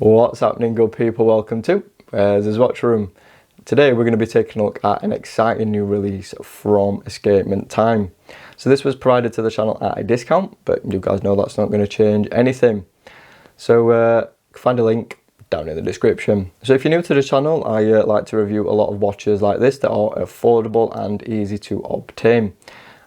What's happening, good people? Welcome to this watch room. Today we're going to be taking a look at an exciting new release from Escapement Time. So this was provided to the channel at a discount, but you guys know that's not going to change anything. So find a link down in the description. So if you're new to the channel, I like to review a lot of watches like this that are affordable and easy to obtain.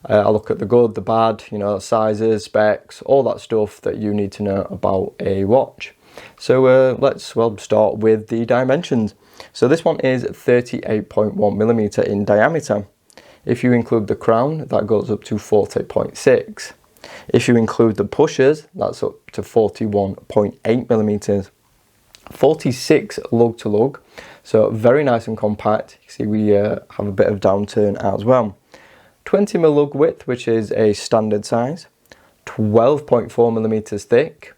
I look at the good, the bad, sizes, specs, all that stuff that you need to know about a watch. So let's start with the dimensions. So this one is 38.1mm in diameter. If you include the crown, that goes up to 40.6. If you include the pushers, that's up to 41.8mm. 46 lug to lug, so very nice and compact. You see we have a bit of downturn as well. 20mm lug width, which is a standard size. 12.4mm thick,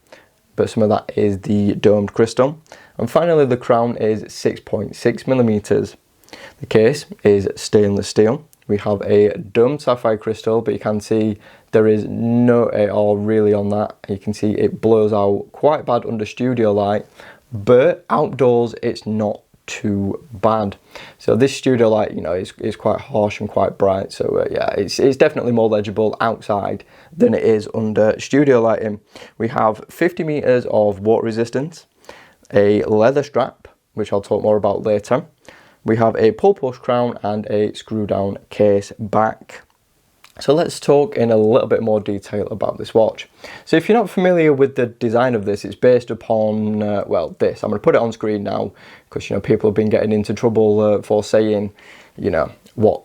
but some of that is the domed crystal. And finally the crown is 6.6mm. The case is stainless steel. We have a domed sapphire crystal, but you can see there is no AR really on that. You can see it blows out quite bad under studio light, but outdoors it's not too bad. So this studio light, is quite harsh and quite bright. So yeah, it's definitely more legible outside than it is under studio lighting. We have 50 meters of water resistance, a leather strap, which I'll talk more about later. We have a pull push crown and a screw down case back. So let's talk in a little bit more detail about this watch. So if you're not familiar with the design of this, it's based upon, this. I'm going to put it on screen now because, people have been getting into trouble for saying, what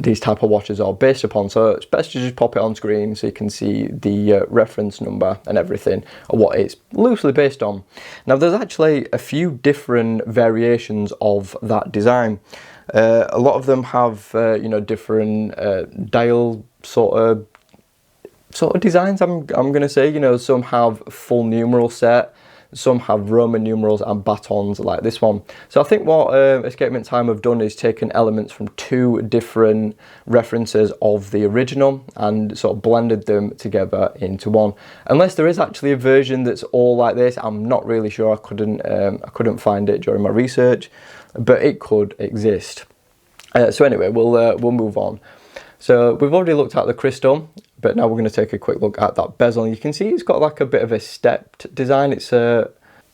these type of watches are based upon. So it's best to just pop it on screen so you can see the reference number and everything, or what it's loosely based on. Now there's actually a few different variations of that design. A lot of them have, different dial sort of designs. I'm going to say, some have full numeral set, some have Roman numerals and batons like this one. So I think what Escapement Time have done is taken elements from two different references of the original and sort of blended them together into one. Unless there is actually a version that's all like this, I'm not really sure. I couldn't find it during my research, but it could exist. So anyway, we'll move on. So we've already looked at the crystal, but now we're going to take a quick look at that bezel. You can see it's got like a bit of a stepped design. It's very,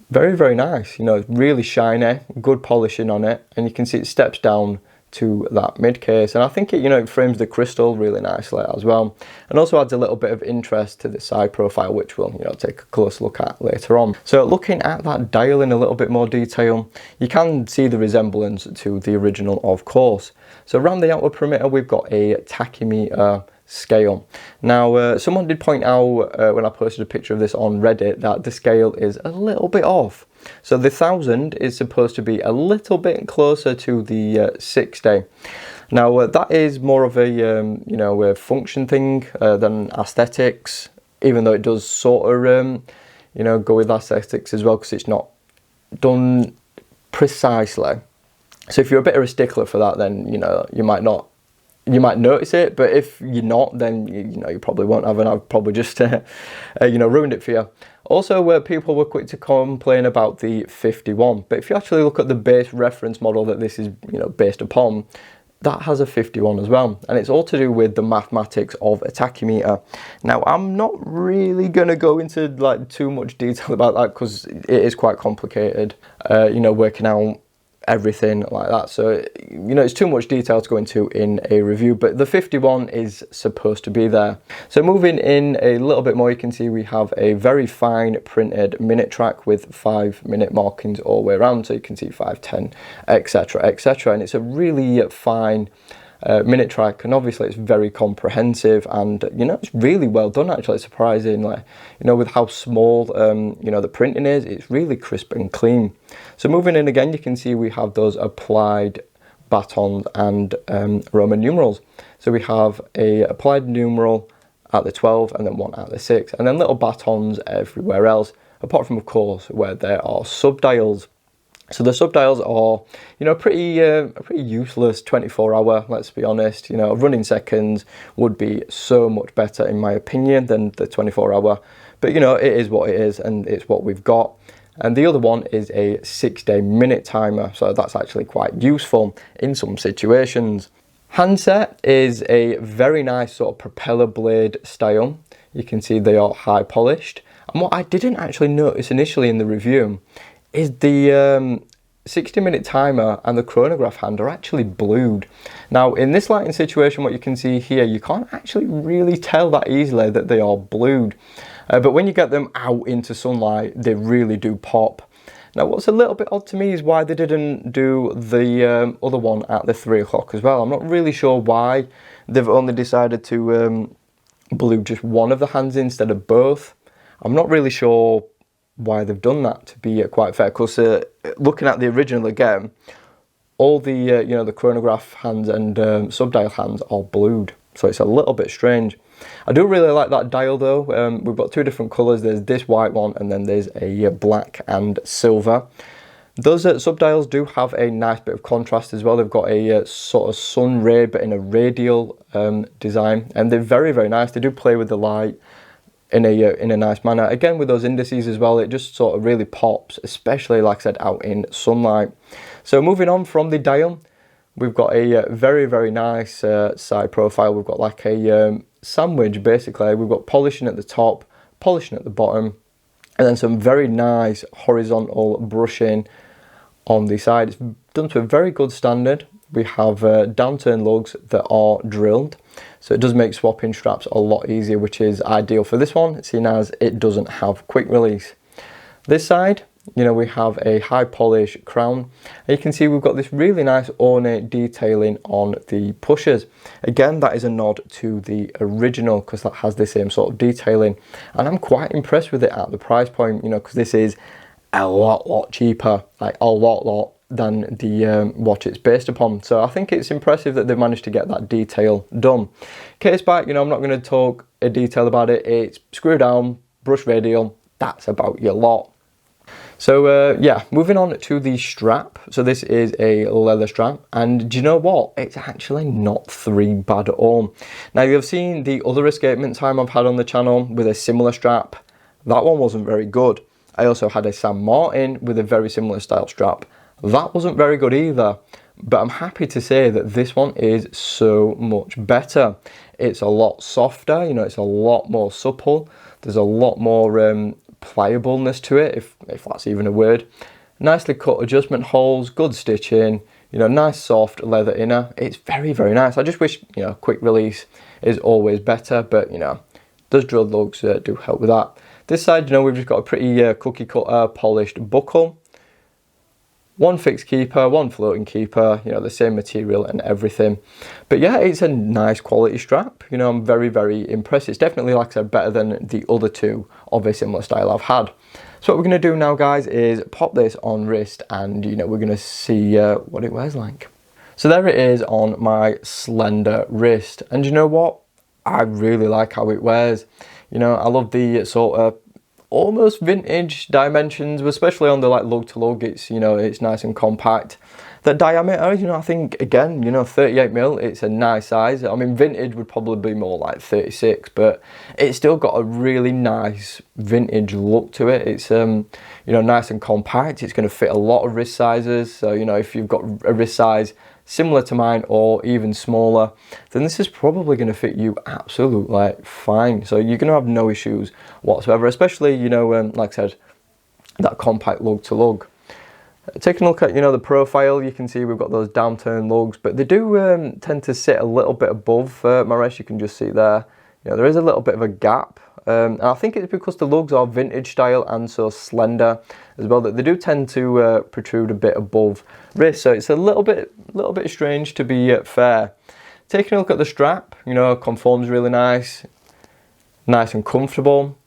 very nice. Really shiny, good polishing on it, and you can see it steps down to that mid case, and I think it frames the crystal really nicely as well, and also adds a little bit of interest to the side profile, which we'll take a close look at later on. So looking at that dial in a little bit more detail, you can see the resemblance to the original, of course. So around the outer perimeter we've got a tachymeter scale. Now someone did point out when I posted a picture of this on Reddit that the scale is a little bit off. So the 1000 is supposed to be a little bit closer to the 60. Now that is more of a function thing than aesthetics, even though it does sort of go with aesthetics as well, because it's not done precisely. So if you're a bit of a stickler for that, then you might notice it, but if you're not, then you probably won't have, and I've probably just ruined it for you. Also, where people were quick to complain about the 51, but if you actually look at the base reference model that this is based upon, that has a 51 as well, and it's all to do with the mathematics of a tachymeter. Now I'm not really going to go into too much detail about that because it is quite complicated, working out everything like that. So it's too much detail to go into in a review, but the 51 is supposed to be there. So moving in a little bit more, you can see we have a very fine printed minute track with 5-minute markings all the way around. So you can see 5, 10, etc, etc, and it's a really fine minute track, and obviously it's very comprehensive, and it's really well done actually, surprisingly. With how small the printing is, it's really crisp and clean. So moving in again, you can see we have those applied batons and Roman numerals. So we have a applied numeral at the 12 and then one at the 6, and then little batons everywhere else, apart from of course where there are subdials. So the subdials are, pretty useless 24-hour, let's be honest. Running seconds would be so much better in my opinion than the 24-hour. But, it is what it is, and it's what we've got. and the other one is a 6-day minute timer, so that's actually quite useful in some situations. Handset is a very nice sort of propeller blade style. You can see they are high polished, and what I didn't actually notice initially in the review is the 60-minute timer and the chronograph hand are actually blued. Now in this lighting situation, what you can see here, you can't actually really tell that easily that they are blued, but when you get them out into sunlight, they really do pop. Now what's a little bit odd to me is why they didn't do the other one at the 3 o'clock as well. I'm not really sure why they've only decided to blue just one of the hands instead of both. I'm not really sure why they've done that, to be quite fair, because looking at the original again, all the you know, the chronograph hands and subdial hands are blued, so it's a little bit strange. I do really like that dial though. We've got two different colours. There's this white one and then there's a black and silver. Those subdials do have a nice bit of contrast as well. They've got a sort of sun ray but in a radial design, and they're very, very nice. They do play with the light in a nice manner. Again, with those indices as well, it just sort of really pops, especially like I said, out in sunlight. So moving on from the dial, we've got a very, very nice side profile. We've got like a sandwich basically. We've got polishing at the top, polishing at the bottom, and then some very nice horizontal brushing on the side. It's done to a very good standard. We have downturn lugs that are drilled, so it does make swapping straps a lot easier, which is ideal for this one, seeing as it doesn't have quick release. This side, you know, we have a high polish crown, and you can see we've got this really nice ornate detailing on the pushers. Again, that is a nod to the original because that has the same sort of detailing, and I'm quite impressed with it at the price point, you know, because this is a lot cheaper, like a lot than the what it's based upon. So I think it's impressive that they've managed to get that detail done. Case back, you know, I'm not going to talk in detail about it. It's screw down, brush radial, that's about your lot. So yeah, moving on to the strap. So this is a leather strap, and do you know what? It's actually not three bad at all. Now you've seen the other Escapement Time I've had on the channel with a similar strap. That one wasn't very good. I also had a Sam Martin with a very similar style strap. That wasn't very good either, but I'm happy to say that this one is so much better. It's a lot softer, you know, it's a lot more supple. There's a lot more pliableness to it, if that's even a word. Nicely cut adjustment holes, good stitching, you know, nice soft leather inner. It's very, very nice. I just wish, you know, quick release is always better, but you know, those drilled lugs do help with that. This side, you know, we've just got a pretty cookie cutter polished buckle. One fixed keeper, one floating keeper, you know, the same material and everything. But yeah, it's a nice quality strap. You know, I'm very, very impressed. It's definitely, like I said, better than the other two of a similar style I've had. So what we're going to do now, guys, is pop this on wrist and, you know, we're going to see what it wears like. So there it is on my slender wrist. And you know what? I really like how it wears. You know, I love the sort of almost vintage dimensions, especially on the like lug to lug. It's, you know, it's nice and compact. The diameter, you know, I think again, you know, 38mm, it's a nice size. I mean, vintage would probably be more like 36, but it's still got a really nice vintage look to it. It's you know, nice and compact. It's going to fit a lot of wrist sizes. So, you know, if you've got a wrist size similar to mine or even smaller, then this is probably going to fit you absolutely fine. So you're going to have no issues whatsoever, especially, you know, like I said, that compact lug to lug. Taking a look at, you know, the profile, you can see we've got those downturn lugs, but they do tend to sit a little bit above my wrist. You can just see there, you know, there is a little bit of a gap. And I think it's because the lugs are vintage style and so slender as well, that they do tend to protrude a bit above wrist. So it's a little bit strange, to be fair. Taking a look at the strap, you know, conforms really nice and comfortable.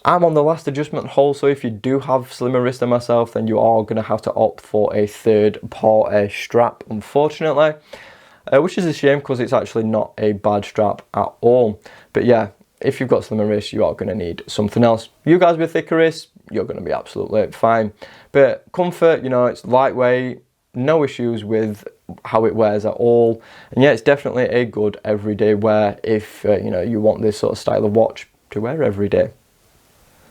I'm on the last adjustment hole, so if you do have slimmer wrist than myself, then you are going to have to opt for a third party strap, unfortunately, which is a shame because it's actually not a bad strap at all. But yeah, if you've got slimmer wrists, you are going to need something else. You guys with thicker wrists, you're going to be absolutely fine. But comfort, you know, it's lightweight, no issues with how it wears at all. And yeah, it's definitely a good everyday wear if, you know, you want this sort of style of watch to wear every day.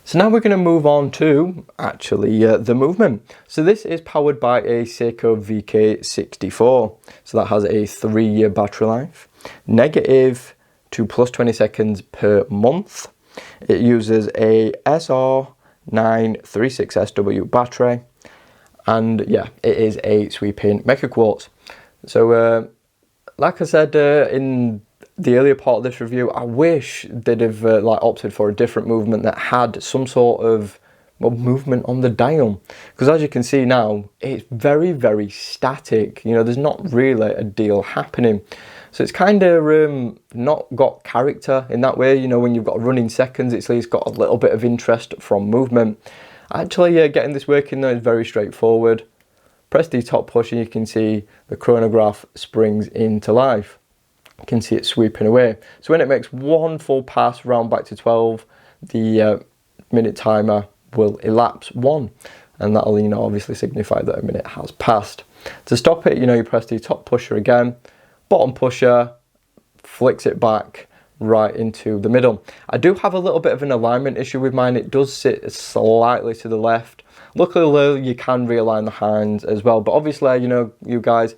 So now we're going to move on to actually the movement. So this is powered by a Seiko VK64. So that has a 3-year battery life, negative to plus 20 seconds per month. It uses a SR936SW battery, and yeah, it is a sweeping mecha quartz. So like I said in the earlier part of this review, I wish they'd have like opted for a different movement that had some sort of movement on the dial, because as you can see now, it's very, very static. You know, there's not really a deal happening. So it's kind of not got character in that way. You know, when you've got running seconds, it's at least got a little bit of interest from movement. Actually, getting this working though is very straightforward. Press the top push and you can see the chronograph springs into life. You can see it sweeping away. So when it makes one full pass round back to 12, the minute timer will elapse 1, and that'll, you know, obviously signify that a minute has passed. To stop it, you know, you press the top pusher again, bottom pusher flicks it back right into the middle. I do have a little bit of an alignment issue with mine. It does sit slightly to the left. Luckily though, you can realign the hands as well, but obviously, you know, you guys,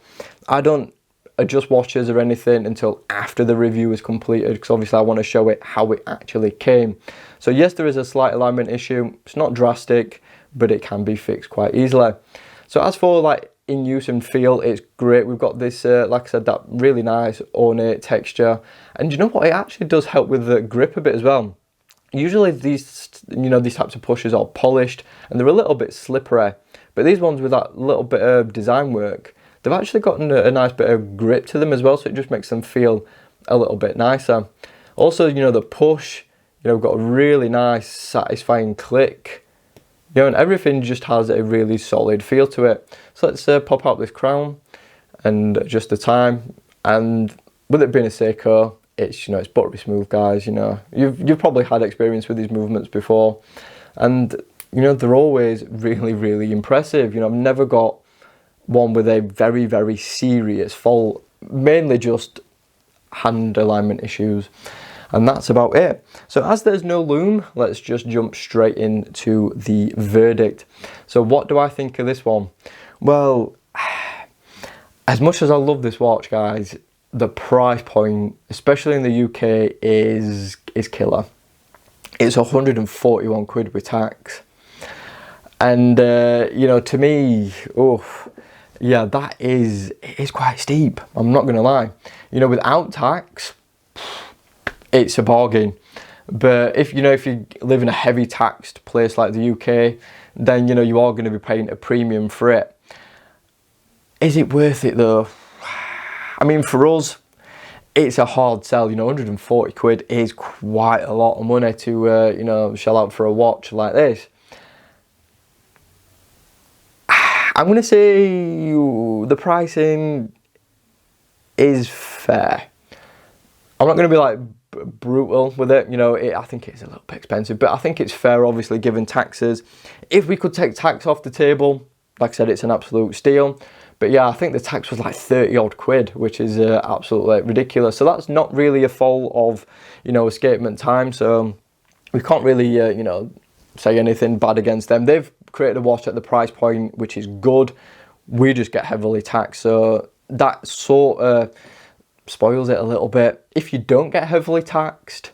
I don't adjust watches or anything until after the review is completed, because obviously I want to show it how it actually came. So yes, there is a slight alignment issue. It's not drastic, but it can be fixed quite easily. So as for like in use and feel, it's great. We've got this like I said, that really nice ornate texture, and you know what, it actually does help with the grip a bit as well. Usually these, you know, these types of pushers are polished and they're a little bit slippery, but these ones with that little bit of design work, they've actually gotten a nice bit of grip to them as well, so it just makes them feel a little bit nicer. Also, you know, the push, you know, we've got a really nice satisfying click, you know, and everything just has a really solid feel to it. So let's pop out this crown and adjust the time, and with it being a Seiko, it's, you know, it's buttery smooth, guys. You know, you've probably had experience with these movements before, and you know, they're always really, really impressive. You know, I've never got one with a very, very serious fault, mainly just hand alignment issues, and that's about it. So as there's no loom, let's just jump straight into the verdict. So what do I think of this one? Well, as much as I love this watch, guys, the price point, especially in the UK, is killer. It's 141 quid with tax, and you know, to me, oh yeah, it is quite steep. I'm not gonna lie. You know, without tax, it's a bargain. But if you live in a heavy taxed place like the UK, then you know you are going to be paying a premium for it. Is it worth it though? I mean, for us, it's a hard sell. You know, 140 quid is quite a lot of money to you know, shell out for a watch like this. I'm going to say the pricing is fair. I'm not going to be like brutal with it. You know, I think it's a little bit expensive, but I think it's fair, obviously, given taxes. If we could take tax off the table, like I said, it's an absolute steal. But yeah, I think the tax was like 30 odd quid, which is absolutely ridiculous. So that's not really a fault of, you know, Escapement Time. So we can't really, you know, say anything bad against them. They've created a watch at the price point, which is good. We just get heavily taxed. So that sort of spoils it a little bit. If you don't get heavily taxed,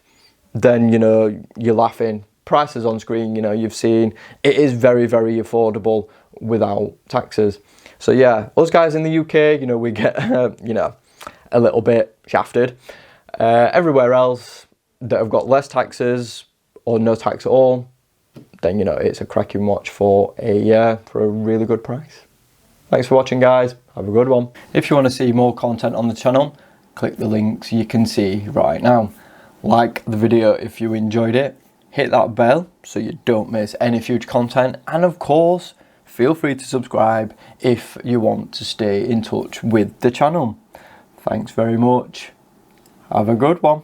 then, you know, you're laughing. Prices on screen, you know, you've seen. It is very, very affordable without taxes. So yeah, us guys in the UK, you know, we get, you know, a little bit shafted. Everywhere else that have got less taxes or no tax at all, then, you know, it's a cracking watch for a really good price. Thanks for watching, guys. Have a good one. If you want to see more content on the channel, click the links you can see right now. Like the video if you enjoyed it. Hit that bell so you don't miss any future content. And of course, feel free to subscribe if you want to stay in touch with the channel. Thanks very much. Have a good one.